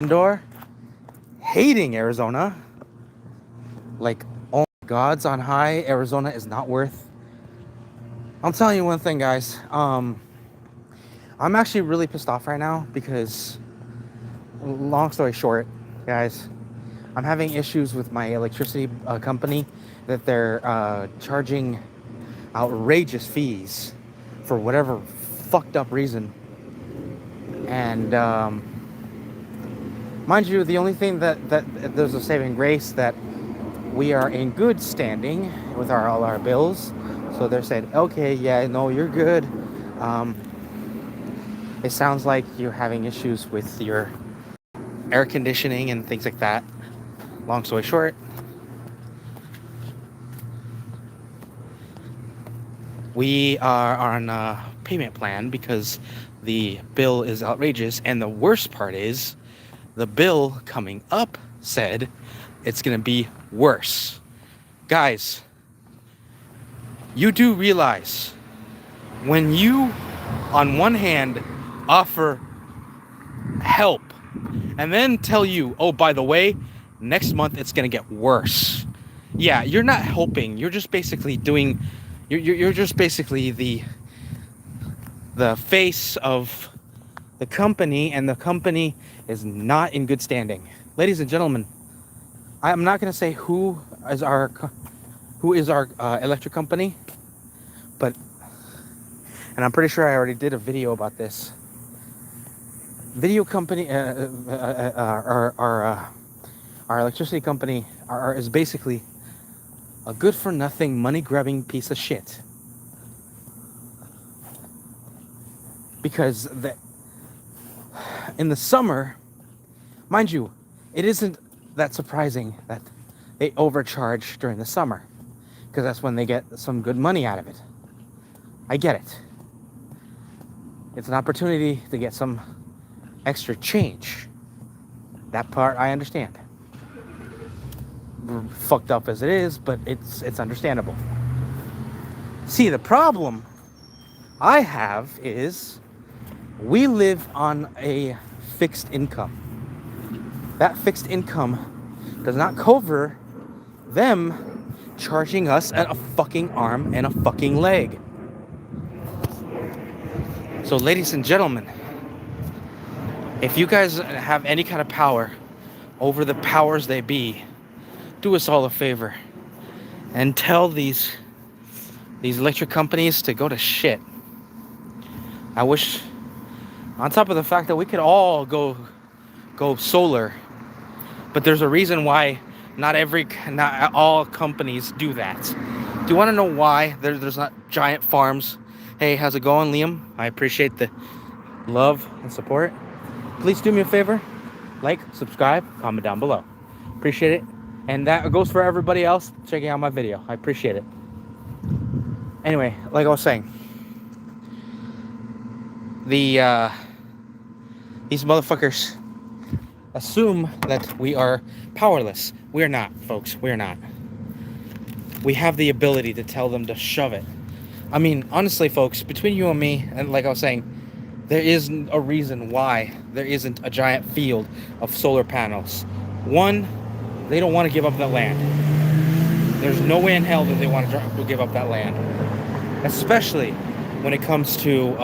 indoor, hating Arizona. Like, oh my gods on high, Arizona is not worth. I'm telling you one thing, guys. I'm actually really pissed off right now because, long story short, guys, I'm having issues with my electricity company that they're charging outrageous fees for whatever fucked up reason. And mind you, the only thing that there's a saving grace that we are in good standing with all our bills. So they're saying, okay, yeah, no, you're good. It sounds like you're having issues with your air conditioning and things like that. Long story short, we are on a payment plan because the bill is outrageous. And the worst part is the bill coming up said it's going to be worse. Guys, you do realize when you, on one hand, offer help and then tell you, oh, by the way, next month it's going to get worse. Yeah, you're not helping. You're just basically doing, you're just basically the face of the company, and the company is not in good standing. Ladies and gentlemen, I'm not going to say who is our electric company, but, and I'm pretty sure I already did a video about this. Video company, our electricity company is basically a good for nothing, money grabbing piece of shit. Because in the summer, mind you, it isn't that surprising that they overcharge during the summer, because that's when they get some good money out of it. I get it. It's an opportunity to get some extra change. That part I understand. Fucked up as it is, but it's understandable. See, the problem I have is we live on a fixed income. That fixed income does not cover them charging us at a fucking arm and a fucking leg. So, ladies and gentlemen, if you guys have any kind of power over the powers they be, do us all a favor and tell these electric companies to go to shit. I wish, on top of the fact that we could all go solar, but there's a reason why not all companies do that. Do you want to know why there's not giant farms? Hey, how's it going, Liam? I appreciate the love and support. Please do me a favor, like, subscribe, comment down below. Appreciate it. And that goes for everybody else checking out my video. I appreciate it. Anyway, like I was saying, these motherfuckers assume that we are powerless. We are not, folks. We are not. We have the ability to tell them to shove it. I mean, honestly, folks, between you and me, and like I was saying, there isn't a reason why there isn't a giant field of solar panels. One, they don't want to give up that land. There's no way in hell that they want to give up that land. Especially when it comes to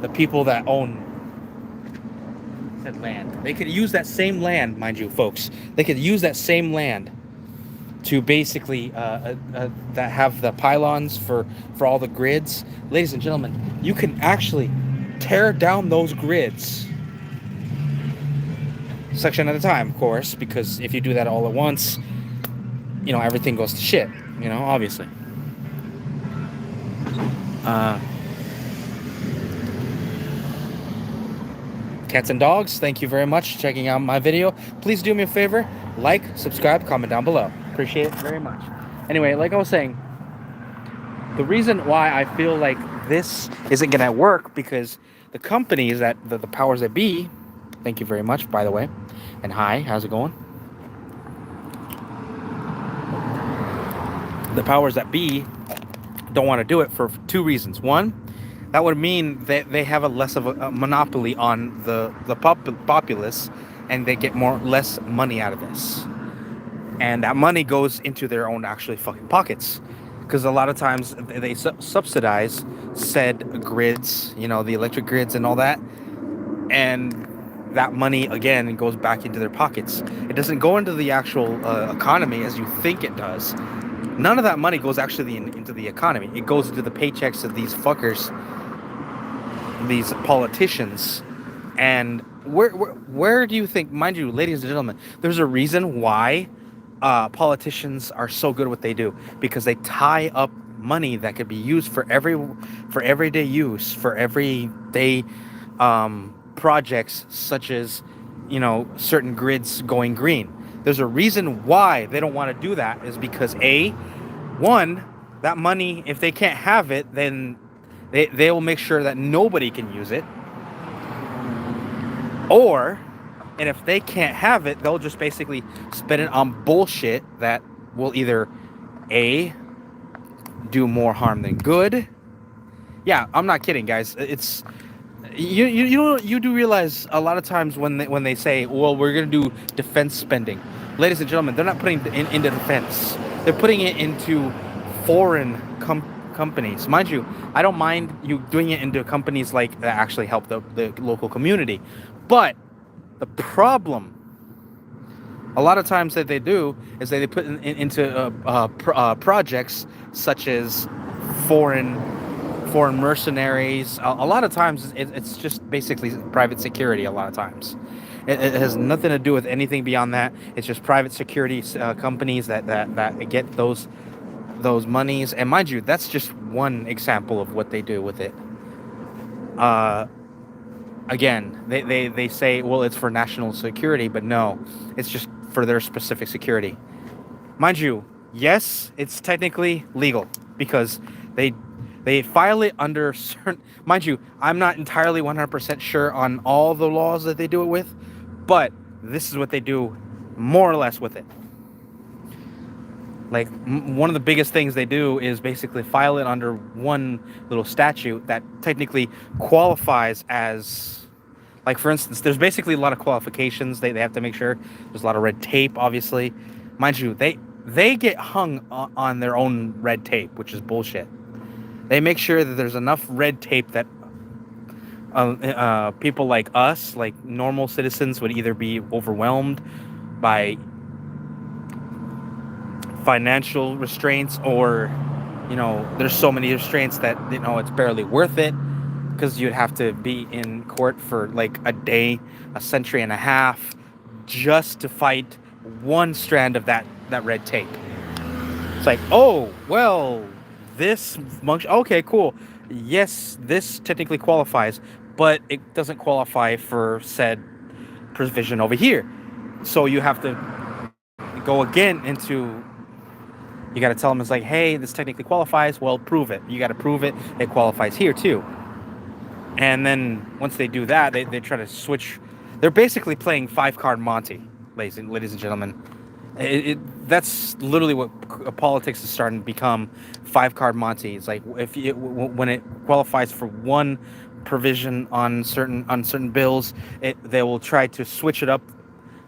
the people that own said land. They could use that same land, mind you, folks. They could use that same land to basically that have the pylons for all the grids. Ladies and gentlemen, you can actually tear down those grids section at a time, of course, because if you do that all at once, you know, everything goes to shit, you know, obviously. Cats and dogs, thank you very much for checking out my video. Please do me a favor, like, subscribe, comment down below. Appreciate it very much. Anyway, like I was saying, the reason why I feel like this isn't gonna work, because the companies that the powers that be, thank you very much, by the way, and hi, how's it going? The powers that be don't want to do it for two reasons. One, That would mean that they have a less of a monopoly on the populace, and they get more less money out of this, and that money goes into their own actually fucking pockets, because a lot of times they subsidize said grids, you know, the electric grids and all that, and that money again goes back into their pockets. It doesn't go into the actual economy as you think it does. None of that money goes actually into the economy. It goes into the paychecks of these fuckers, these politicians. And where do you think, mind you, ladies and gentlemen, there's a reason why politicians are so good at what they do, because they tie up money that could be used for everyday use, for everyday projects, such as, you know, certain grids going green. There's a reason why they don't want to do that, is because one, that money, if they can't have it, then they will make sure that nobody can use it. And if they can't have it, they'll just basically spend it on bullshit that will either do more harm than good. Yeah, I'm not kidding, guys. It's you do realize a lot of times when they say, well, we're gonna do defense spending, ladies and gentlemen, they're not putting it into defense. They're putting it into foreign companies. Mind you, I don't mind you doing it into companies like that actually help the local community, but the problem a lot of times that they do is they put into projects such as foreign mercenaries. A lot of times it's just basically private security. A lot of times it has nothing to do with anything beyond that. It's just private security companies that get those monies. And mind you, that's just one example of what they do with it. Again, they say, well, it's for national security, but no, it's just for their specific security. Mind you, yes, it's technically legal because they file it under certain... Mind you, I'm not entirely 100% sure on all the laws that they do it with, but this is what they do more or less with it. Like, one of the biggest things they do is basically file it under one little statute that technically qualifies as... Like, for instance, there's basically a lot of qualifications. They have to make sure. There's a lot of red tape, obviously. Mind you, they get hung on their own red tape, which is bullshit. They make sure that there's enough red tape that people like us, like normal citizens, would either be overwhelmed by financial restraints, or, you know, there's so many restraints that, you know, it's barely worth it, because you'd have to be in court for like a day, a century and a half, just to fight one strand of that red tape. It's like, oh, well, this okay, cool. Yes, this technically qualifies, but it doesn't qualify for said provision over here. So you have to go again into... You got to tell them, it's like, hey, this technically qualifies. Well, prove it. You got to prove it. It qualifies here too. And then once they do that, they try to switch. They're basically playing 5-card Monty, ladies and gentlemen. That's literally what politics is starting to become, 5-card Monty. It's like, when it qualifies for one provision on certain bills, they will try to switch it up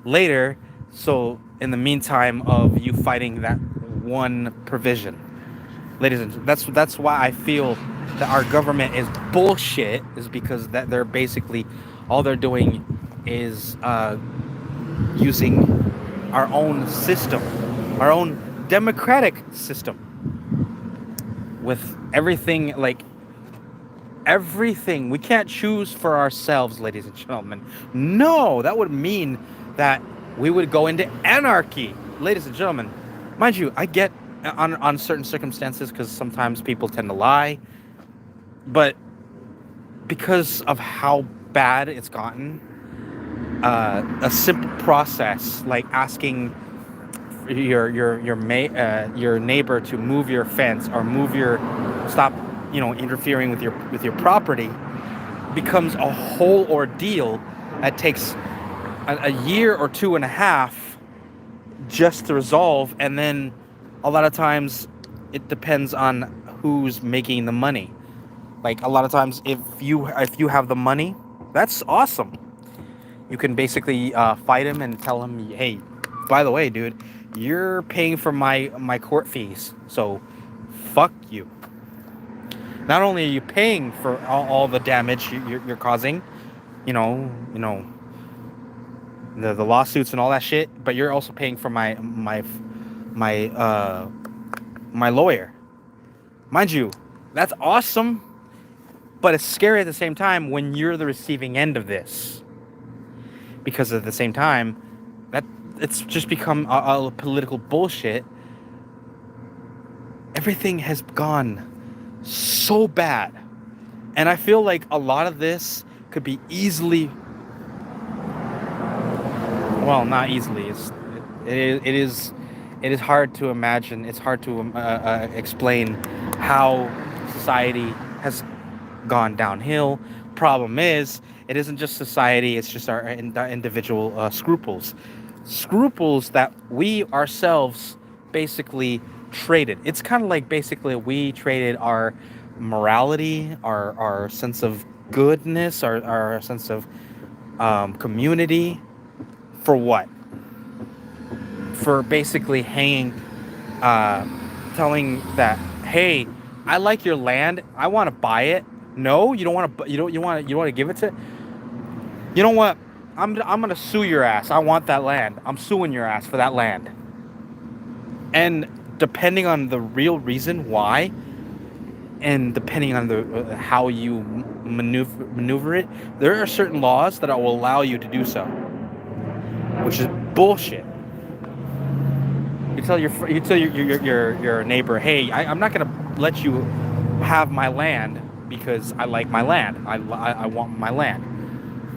later. So in the meantime of you fighting that one provision, ladies and gentlemen, that's why I feel that our government is bullshit, is because that they're basically, all they're doing is using our own system, our own democratic system, with everything, like everything. We can't choose for ourselves, ladies and gentlemen. No, that would mean that we would go into anarchy, ladies and gentlemen. Mind you, I get on certain circumstances, because sometimes people tend to lie, but because of how bad it's gotten, a simple process like asking your neighbor to move your fence, or stop, you know, interfering with your property, becomes a whole ordeal that takes a year or 2.5 just to resolve. And then a lot of times it depends on who's making the money. Like a lot of times, if you have the money, that's awesome. You can basically fight him and tell him, hey, by the way, dude, you're paying for my court fees, so fuck you. Not only are you paying for all the damage you're causing, you know the lawsuits and all that shit, but you're also paying for my lawyer. Mind you, that's awesome, but it's scary at the same time when you're the receiving end of this. Because at the same time, that it's just become a political bullshit. Everything has gone so bad. And I feel like a lot of this could be easily, well, not easily. It is hard to imagine. It's hard to explain how society has gone downhill. Problem is, it isn't just society. It's just our individual scruples that we ourselves basically traded. It's kind of like basically we traded our morality, our sense of goodness, our sense of community, for what? For basically telling that, hey, I like your land, I want to buy it. No, you don't want to. You want to give it to. You know what? I'm gonna sue your ass. I want that land. I'm suing your ass for that land. And depending on the real reason why, and depending on the how you maneuver it, there are certain laws that will allow you to do so, which is bullshit. You tell your neighbor, hey, I'm not gonna let you have my land because I like my land. I want my land.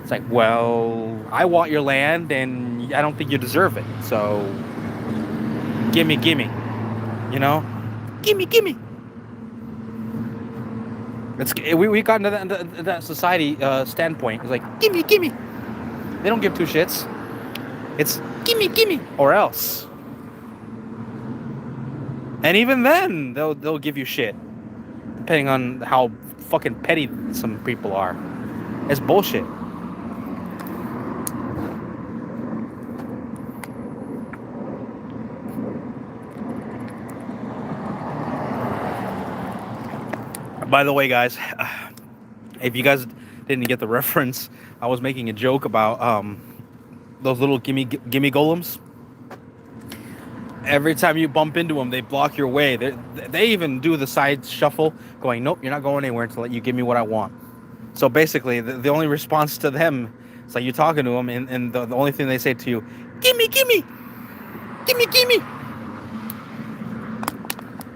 It's like, well, I want your land and I don't think you deserve it. So gimme. You know? Gimme. We got into that society standpoint. It's like, gimme. They don't give two shits. It's gimme or else. And even then, they'll give you shit, depending on how fucking petty some people are. It's bullshit. By the way, guys, if you guys didn't get the reference, I was making a joke about those little gimme golems. Every time you bump into them, they block your way. They even do the side shuffle, going, nope, you're not going anywhere until you give me what I want. So basically, the only response to them is like you're talking to them, and the only thing they say to you, gimme.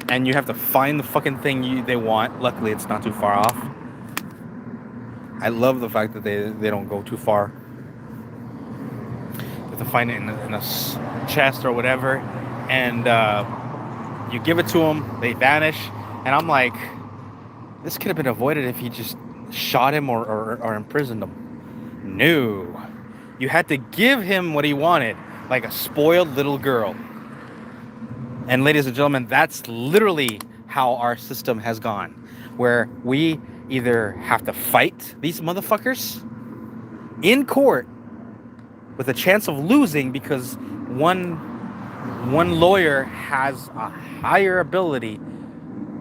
And you have to find the fucking thing they want. Luckily, it's not too far off. I love the fact that they don't go too far. You have to find it in a chest or whatever. And you give it to them, they vanish, and I'm like, this could have been avoided if you just shot him or imprisoned him. No, you had to give him what he wanted, like a spoiled little girl. And ladies and gentlemen, that's literally how our system has gone, where we either have to fight these motherfuckers in court with a chance of losing because one lawyer has a higher ability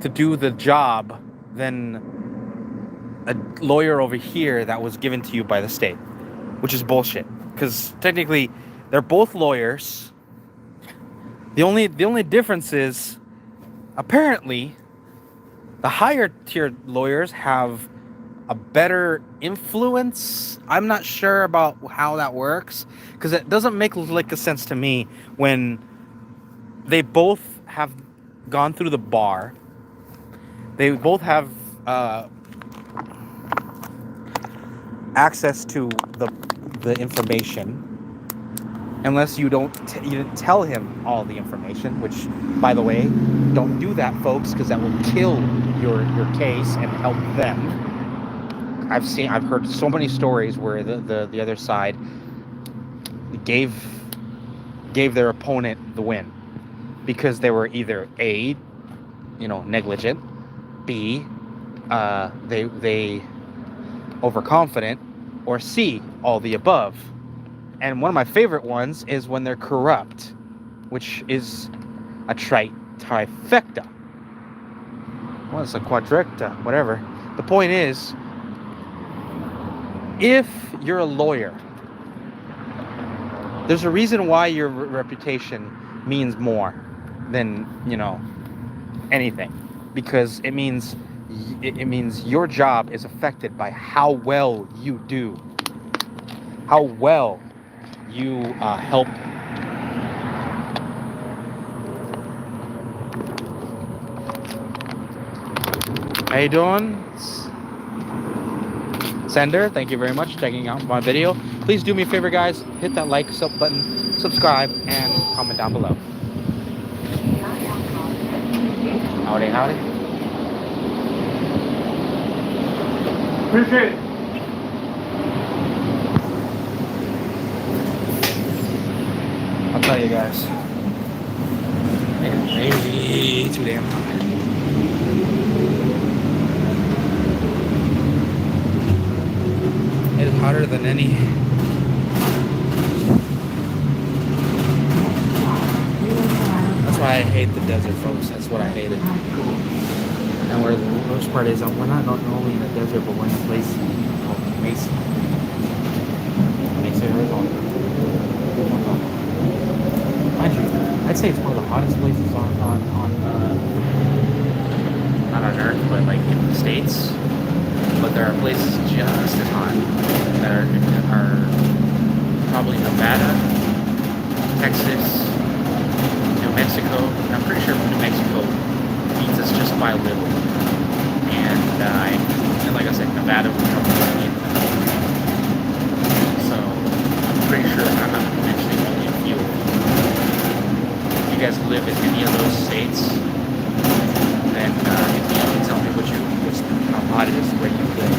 to do the job than a lawyer over here that was given to you by the state, which is bullshit. Because technically, they're both lawyers. The only difference is, apparently, the higher tier lawyers have a better influence. I'm not sure about how that works, because it doesn't make like a sense to me when they both have gone through the bar. They both have access to the information, unless you didn't tell him all the information. Which, by the way, don't do that, folks, because that will kill your case and help them. I've heard so many stories where the other side gave their opponent the win because they were either A, negligent, B, they overconfident, or C, all the above. And one of my favorite ones is when they're corrupt, which is a trifecta. Well, it's a quadricta, whatever. The point is, if you're a lawyer, there's a reason why your reputation means more than, anything. Because it means your job is affected by how well you do. How well you help. How you doing? Sender, thank you very much for checking out my video. Please do me a favor, guys. Hit that like button, subscribe, and comment down below. Howdy, howdy. Appreciate it. I'll tell you guys. It's way too damn hot. It is hotter than any. That's why I hate the desert, folks. That's what I hated. And where the worst part is, we're not normally in the desert, but we're in a place called Mesa. Mesa, Arizona. Mind you, I'd say it's one of the hottest places not on Earth, but like in the States. But there are places just as hot that are probably Nevada, Texas, New Mexico. I'm pretty sure New Mexico beats us just by a little. And like I said, Nevada would probably be. So I'm pretty sure I'm mentioning only a few. If you guys live in any of those states, then if you can tell me how hot it is where you live.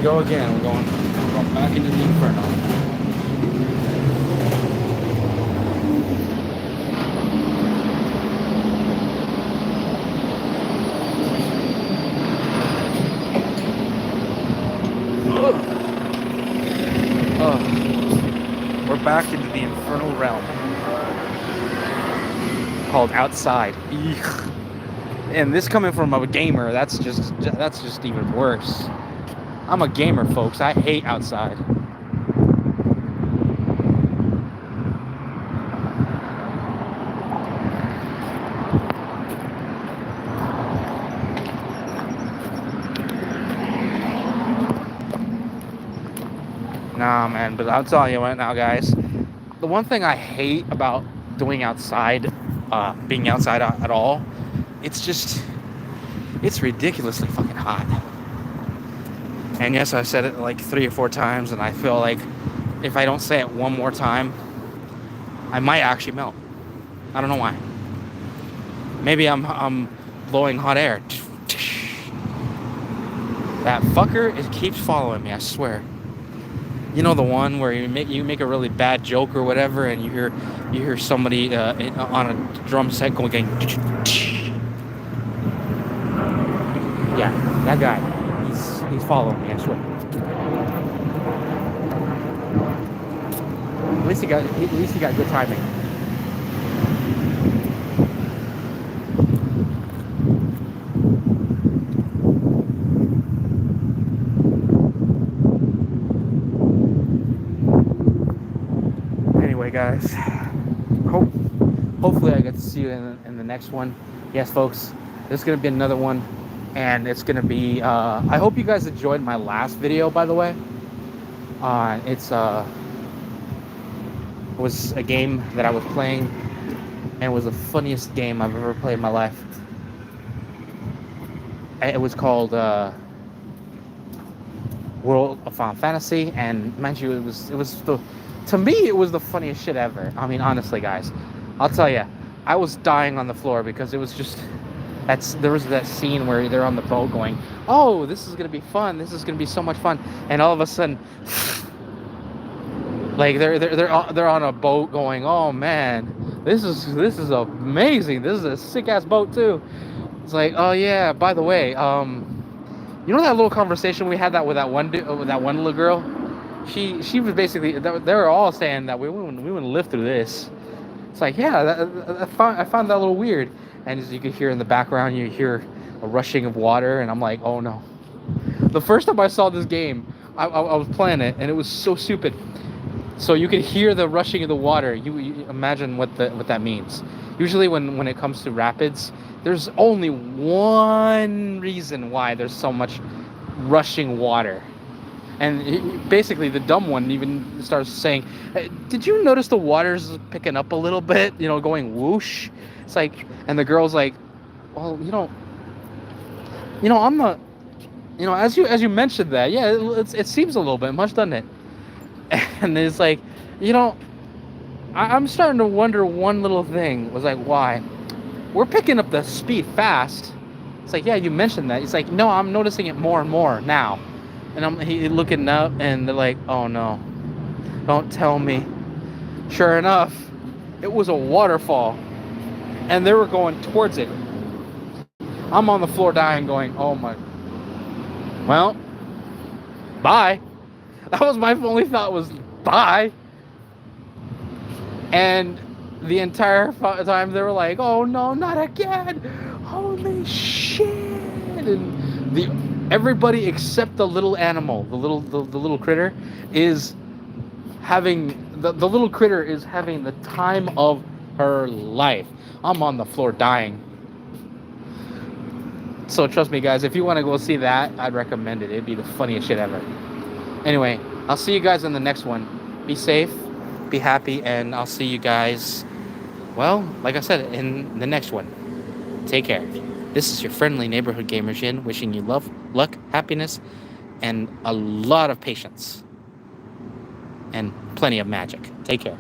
Go again. We're going back into the inferno. We're back into the infernal realm called outside. Eek. And this coming from a gamer, that's just even worse. I'm a gamer, folks. I hate outside. Nah, man, but I'll tell you right now, guys. The one thing I hate about doing outside, being outside at all, it's ridiculously fucking hot. And yes, I've said it like 3 or 4 times, and I feel like if I don't say it one more time, I might actually melt. I don't know why. Maybe I'm blowing hot air. That fucker keeps following me, I swear. You know the one where you make a really bad joke or whatever, and you hear somebody on a drum set going. Yeah, that guy. He's following me, I swear. At least he got good timing. Anyway, guys, hopefully I get to see you in the next one. Yes, folks, there's gonna be another one, and it's gonna be. I hope you guys enjoyed my last video, by the way. It was a game that I was playing, and it was the funniest game I've ever played in my life. It was called World of Final Fantasy, and mind you, to me it was the funniest shit ever. I mean, honestly, guys, I'll tell you, I was dying on the floor because it was just there was that scene where they're on the boat going, "Oh, this is gonna be fun. This is gonna be so much fun," and all of a sudden, like they're on a boat going, "Oh man, this is amazing. This is a sick ass boat too." It's like, "Oh yeah, by the way, you know that little conversation we had with that one little girl? She was basically, they were all saying that we wouldn't live through this." It's like, yeah, I found that a little weird. And as you could hear in the background, you hear a rushing of water, and I'm like, oh no. The first time I saw this game, I was playing it, and it was so stupid. So you could hear the rushing of the water. You imagine what that means. Usually when it comes to rapids, there's only one reason why there's so much rushing water. And basically the dumb one even starts saying, "Hey, did you notice the water's picking up a little bit, going whoosh?" It's like, and the girl's like, "Well, I'm not, as you mentioned that, yeah, it seems a little bit much, doesn't it?" And it's like, I'm starting to wonder one little thing. Was like, why? We're picking up the speed fast. It's like, yeah, you mentioned that. It's like, no, I'm noticing it more and more now. And he looking up, and they're like, oh no, don't tell me. Sure enough, it was a waterfall, and they were going towards it. I'm on the floor dying, going, oh my, well, bye. That was my only thought, was bye. And the entire time they were like, oh no, not again. Holy shit. And everybody except the little animal, the little critter is having the little critter is having the time of her life. I'm on the floor dying. So trust me, guys, if you want to go see that, I'd recommend it. It'd be the funniest shit ever. Anyway, I'll see you guys in the next one. Be safe, be happy, and I'll see you guys, well, like I said, in the next one. Take care. This is your friendly neighborhood gamer Jin, wishing you love, luck, happiness, and a lot of patience. And plenty of magic. Take care.